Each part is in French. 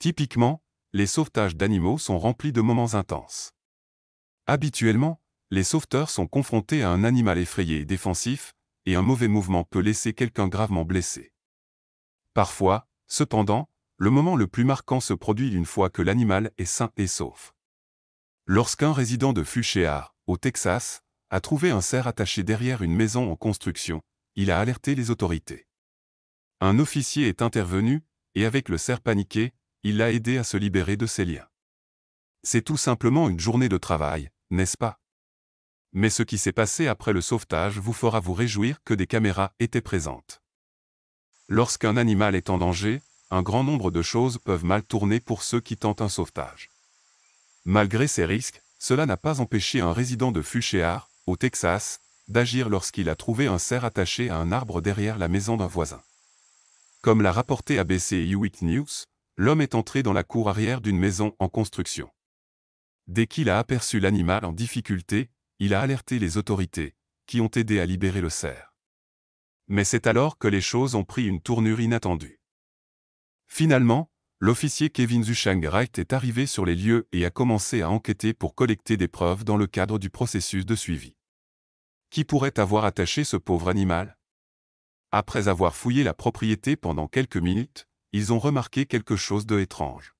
Typiquement, les sauvetages d'animaux sont remplis de moments intenses. Habituellement, les sauveteurs sont confrontés à un animal effrayé et défensif, et un mauvais mouvement peut laisser quelqu'un gravement blessé. Parfois, cependant, le moment le plus marquant se produit une fois que l'animal est sain et sauf. Lorsqu'un résident de Fushéar, au Texas, a trouvé un cerf attaché derrière une maison en construction, il a alerté les autorités. Un officier est intervenu, et avec le cerf paniqué, il l'a aidé à se libérer de ses liens. C'est tout simplement une journée de travail, n'est-ce pas? Mais ce qui s'est passé après le sauvetage vous fera vous réjouir que des caméras étaient présentes. Lorsqu'un animal est en danger, un grand nombre de choses peuvent mal tourner pour ceux qui tentent un sauvetage. Malgré ces risques, cela n'a pas empêché un résident de Fushéar, au Texas, d'agir lorsqu'il a trouvé un cerf attaché à un arbre derrière la maison d'un voisin. Comme l'a rapporté ABC Hewitt News, l'homme est entré dans la cour arrière d'une maison en construction. Dès qu'il a aperçu l'animal en difficulté, il a alerté les autorités, qui ont aidé à libérer le cerf. Mais c'est alors que les choses ont pris une tournure inattendue. Finalement, l'officier Kevin Zuchang-Wright est arrivé sur les lieux et a commencé à enquêter pour collecter des preuves dans le cadre du processus de suivi. Qui pourrait avoir attaché ce pauvre animal? Après avoir fouillé la propriété pendant quelques minutes, ils ont remarqué quelque chose d'étrange.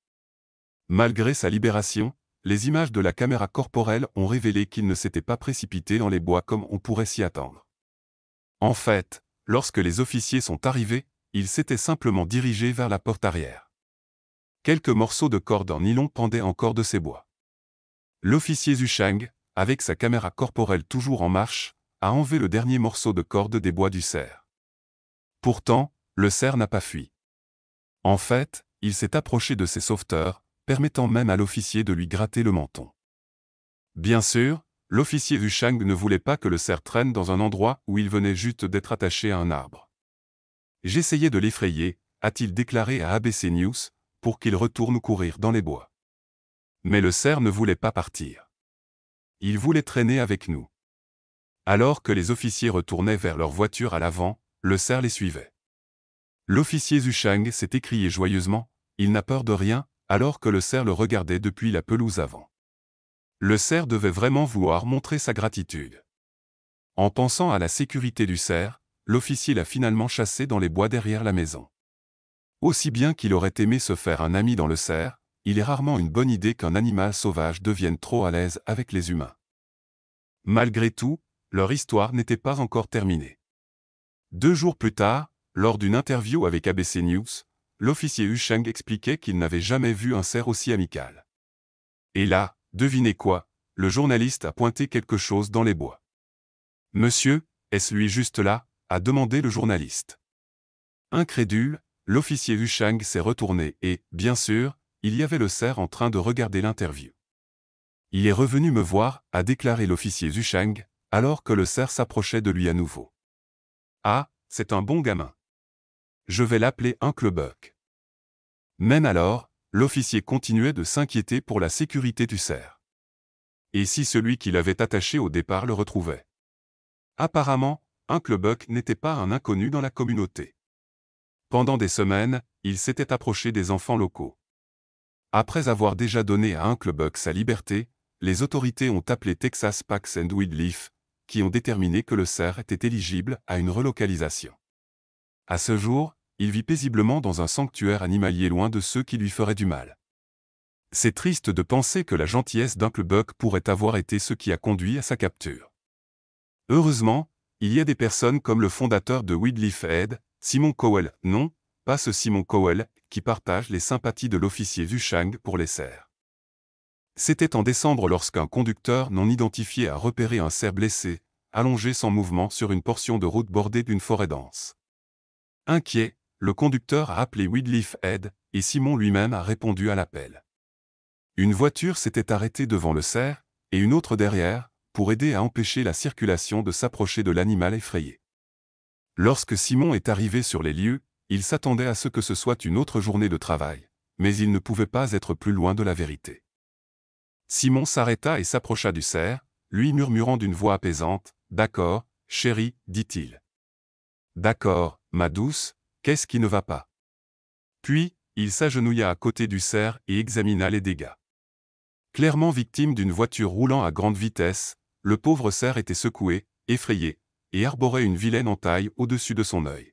Malgré sa libération, les images de la caméra corporelle ont révélé qu'il ne s'était pas précipité dans les bois comme on pourrait s'y attendre. En fait, lorsque les officiers sont arrivés, il s'était simplement dirigé vers la porte arrière. Quelques morceaux de corde en nylon pendaient encore de ces bois. L'officier Zuchang, avec sa caméra corporelle toujours en marche, a enlevé le dernier morceau de corde des bois du cerf. Pourtant, le cerf n'a pas fui. En fait, il s'est approché de ses sauveteurs, permettant même à l'officier de lui gratter le menton. Bien sûr, l'officier Zuchang ne voulait pas que le cerf traîne dans un endroit où il venait juste d'être attaché à un arbre. J'essayais de l'effrayer, a-t-il déclaré à ABC News, pour qu'il retourne courir dans les bois. Mais le cerf ne voulait pas partir. Il voulait traîner avec nous. Alors que les officiers retournaient vers leur voiture à l'avant, le cerf les suivait. L'officier Zuchang s'est écrié joyeusement, il n'a peur de rien, alors que le cerf le regardait depuis la pelouse avant. Le cerf devait vraiment vouloir montrer sa gratitude. En pensant à la sécurité du cerf, l'officier l'a finalement chassé dans les bois derrière la maison. Aussi bien qu'il aurait aimé se faire un ami dans le cerf, il est rarement une bonne idée qu'un animal sauvage devienne trop à l'aise avec les humains. Malgré tout, leur histoire n'était pas encore terminée. 2 jours plus tard, lors d'une interview avec ABC News, l'officier Zuchang expliquait qu'il n'avait jamais vu un cerf aussi amical. Et là, devinez quoi, le journaliste a pointé quelque chose dans les bois. « Monsieur, est-ce lui juste là ?» a demandé le journaliste. Incrédule, l'officier Zuchang s'est retourné et, bien sûr, il y avait le cerf en train de regarder l'interview. « Il est revenu me voir », a déclaré l'officier Zuchang, alors que le cerf s'approchait de lui à nouveau. « Ah, c'est un bon gamin. Je vais l'appeler Uncle Buck. » Même alors, l'officier continuait de s'inquiéter pour la sécurité du cerf. Et si celui qui l'avait attaché au départ le retrouvait? Apparemment, Uncle Buck n'était pas un inconnu dans la communauté. Pendant des semaines, il s'était approché des enfants locaux. Après avoir déjà donné à Uncle Buck sa liberté, les autorités ont appelé Texas Parks and Wildlife, qui ont déterminé que le cerf était éligible à une relocalisation. À ce jour, il vit paisiblement dans un sanctuaire animalier loin de ceux qui lui feraient du mal. C'est triste de penser que la gentillesse d'Uncle Buck pourrait avoir été ce qui a conduit à sa capture. Heureusement, il y a des personnes comme le fondateur de Wildlife Aid, Simon Cowell, non, pas ce Simon Cowell, qui partage les sympathies de l'officier Zuchang pour les cerfs. C'était en décembre lorsqu'un conducteur non identifié a repéré un cerf blessé, allongé sans mouvement sur une portion de route bordée d'une forêt dense. Inquiet, le conducteur a appelé Wildlife Aid, et Simon lui-même a répondu à l'appel. Une voiture s'était arrêtée devant le cerf, et une autre derrière, pour aider à empêcher la circulation de s'approcher de l'animal effrayé. Lorsque Simon est arrivé sur les lieux, il s'attendait à ce que ce soit une autre journée de travail, mais il ne pouvait pas être plus loin de la vérité. Simon s'arrêta et s'approcha du cerf, lui murmurant d'une voix apaisante, « D'accord, chérie, dit-il. D'accord, ma douce, qu'est-ce qui ne va pas ?» Puis, il s'agenouilla à côté du cerf et examina les dégâts. Clairement victime d'une voiture roulant à grande vitesse, le pauvre cerf était secoué, effrayé, et arborait une vilaine entaille au-dessus de son œil.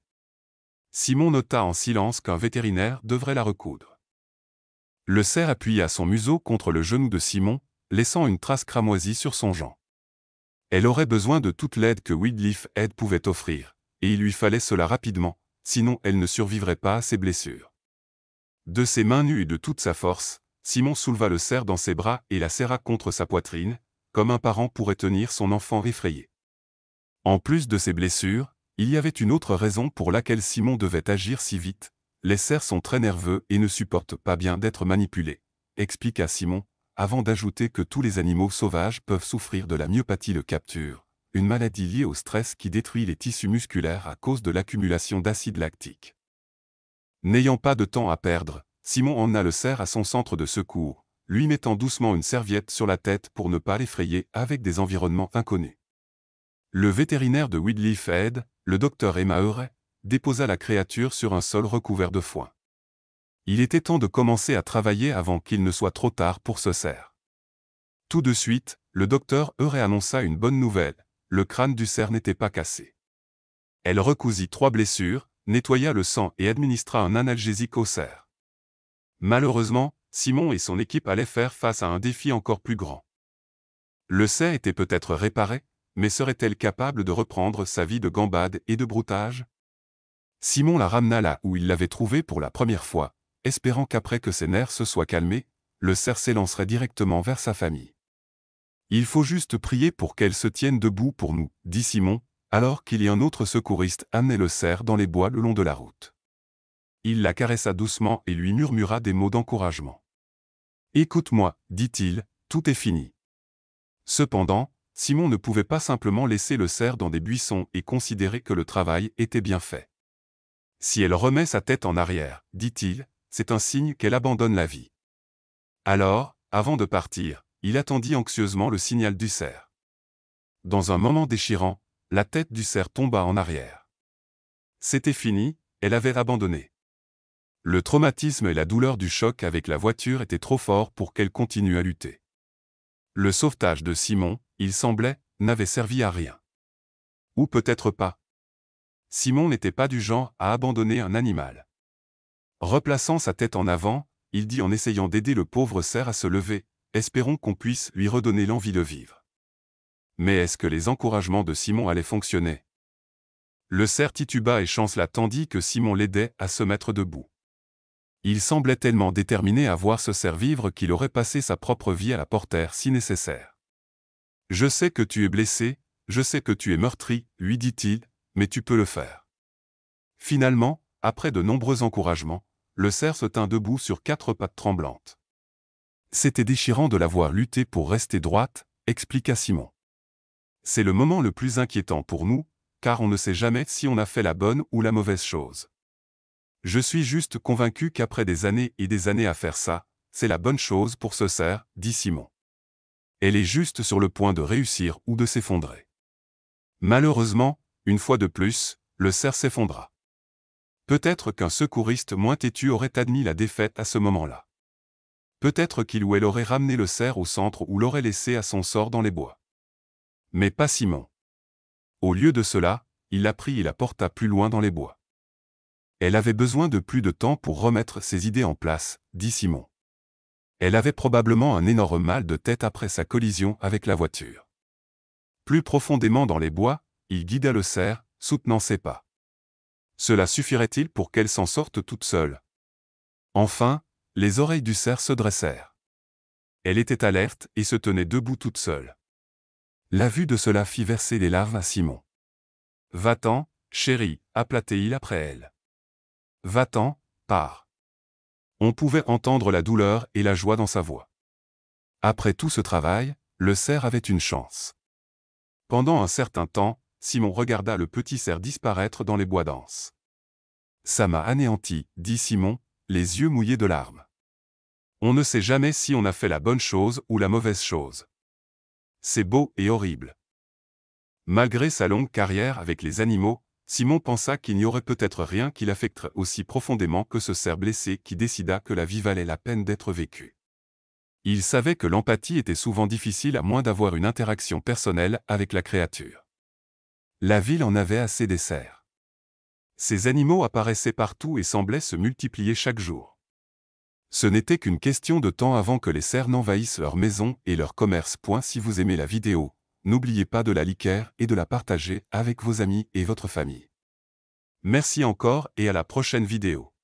Simon nota en silence qu'un vétérinaire devrait la recoudre. Le cerf appuya son museau contre le genou de Simon, laissant une trace cramoisie sur son jambe. Elle aurait besoin de toute l'aide que Wycliffe Head pouvait offrir, et il lui fallait cela rapidement, sinon elle ne survivrait pas à ses blessures. De ses mains nues et de toute sa force, Simon souleva le cerf dans ses bras et la serra contre sa poitrine, comme un parent pourrait tenir son enfant effrayé. En plus de ses blessures, il y avait une autre raison pour laquelle Simon devait agir si vite. Les cerfs sont très nerveux et ne supportent pas bien d'être manipulés, expliqua Simon, avant d'ajouter que tous les animaux sauvages peuvent souffrir de la myopathie de capture, une maladie liée au stress qui détruit les tissus musculaires à cause de l'accumulation d'acide lactique. N'ayant pas de temps à perdre, Simon emmena le cerf à son centre de secours, lui mettant doucement une serviette sur la tête pour ne pas l'effrayer avec des environnements inconnus. Le vétérinaire de Wycliffe Head, le docteur Emma Heuret, déposa la créature sur un sol recouvert de foin. Il était temps de commencer à travailler avant qu'il ne soit trop tard pour ce cerf. Tout de suite, le docteur Heuret annonça une bonne nouvelle, le crâne du cerf n'était pas cassé. Elle recousit 3 blessures, nettoya le sang et administra un analgésique au cerf. Malheureusement, Simon et son équipe allaient faire face à un défi encore plus grand. Le cerf était peut-être réparé, mais serait-elle capable de reprendre sa vie de gambade et de broutage? Simon la ramena là où il l'avait trouvée pour la première fois, espérant qu'après que ses nerfs se soient calmés, le cerf s'élancerait directement vers sa famille. « Il faut juste prier pour qu'elle se tienne debout pour nous, » dit Simon, alors qu'il y a un autre secouriste amenait le cerf dans les bois le long de la route. Il la caressa doucement et lui murmura des mots d'encouragement. « Écoute-moi, dit-il, tout est fini. » Cependant, Simon ne pouvait pas simplement laisser le cerf dans des buissons et considérer que le travail était bien fait. « Si elle remet sa tête en arrière, dit-il, c'est un signe qu'elle abandonne la vie. » Alors, avant de partir, il attendit anxieusement le signal du cerf. Dans un moment déchirant, la tête du cerf tomba en arrière. C'était fini, elle avait abandonné. Le traumatisme et la douleur du choc avec la voiture étaient trop forts pour qu'elle continue à lutter. Le sauvetage de Simon, il semblait, n'avait servi à rien. Ou peut-être pas. Simon n'était pas du genre à abandonner un animal. Replaçant sa tête en avant, il dit en essayant d'aider le pauvre cerf à se lever, « Espérons qu'on puisse lui redonner l'envie de vivre. » Mais est-ce que les encouragements de Simon allaient fonctionner? Le cerf tituba et chancela tandis que Simon l'aidait à se mettre debout. Il semblait tellement déterminé à voir ce cerf vivre qu'il aurait passé sa propre vie à la porter si nécessaire. « Je sais que tu es blessé, je sais que tu es meurtri, lui dit-il, mais tu peux le faire. » Finalement, après de nombreux encouragements, le cerf se tint debout sur 4 pattes tremblantes. C'était déchirant de la voir lutter pour rester droite, expliqua Simon. C'est le moment le plus inquiétant pour nous, car on ne sait jamais si on a fait la bonne ou la mauvaise chose. Je suis juste convaincu qu'après des années et des années à faire ça, c'est la bonne chose pour ce cerf, dit Simon. Elle est juste sur le point de réussir ou de s'effondrer. Malheureusement, une fois de plus, le cerf s'effondra. Peut-être qu'un secouriste moins têtu aurait admis la défaite à ce moment-là. Peut-être qu'il ou elle aurait ramené le cerf au centre ou l'aurait laissé à son sort dans les bois. Mais pas Simon. Au lieu de cela, il la prit et la porta plus loin dans les bois. Elle avait besoin de plus de temps pour remettre ses idées en place, dit Simon. Elle avait probablement un énorme mal de tête après sa collision avec la voiture. Plus profondément dans les bois, il guida le cerf, soutenant ses pas. Cela suffirait-il pour qu'elle s'en sorte toute seule? Enfin, les oreilles du cerf se dressèrent. Elle était alerte et se tenait debout toute seule. La vue de cela fit verser les larmes à Simon. « Va-t'en, chérie, appela-t-il après elle. Va-t'en, pars. » On pouvait entendre la douleur et la joie dans sa voix. Après tout ce travail, le cerf avait une chance. Pendant un certain temps, Simon regarda le petit cerf disparaître dans les bois denses. « Ça m'a anéanti, » dit Simon, les yeux mouillés de larmes. On ne sait jamais si on a fait la bonne chose ou la mauvaise chose. C'est beau et horrible. Malgré sa longue carrière avec les animaux, Simon pensa qu'il n'y aurait peut-être rien qui l'affecterait aussi profondément que ce cerf blessé qui décida que la vie valait la peine d'être vécue. Il savait que l'empathie était souvent difficile à moins d'avoir une interaction personnelle avec la créature. La ville en avait assez des cerfs. Ces animaux apparaissaient partout et semblaient se multiplier chaque jour. Ce n'était qu'une question de temps avant que les cerfs n'envahissent leurs maisons et leurs commerces. Si vous aimez la vidéo, n'oubliez pas de la liker et de la partager avec vos amis et votre famille. Merci encore et à la prochaine vidéo.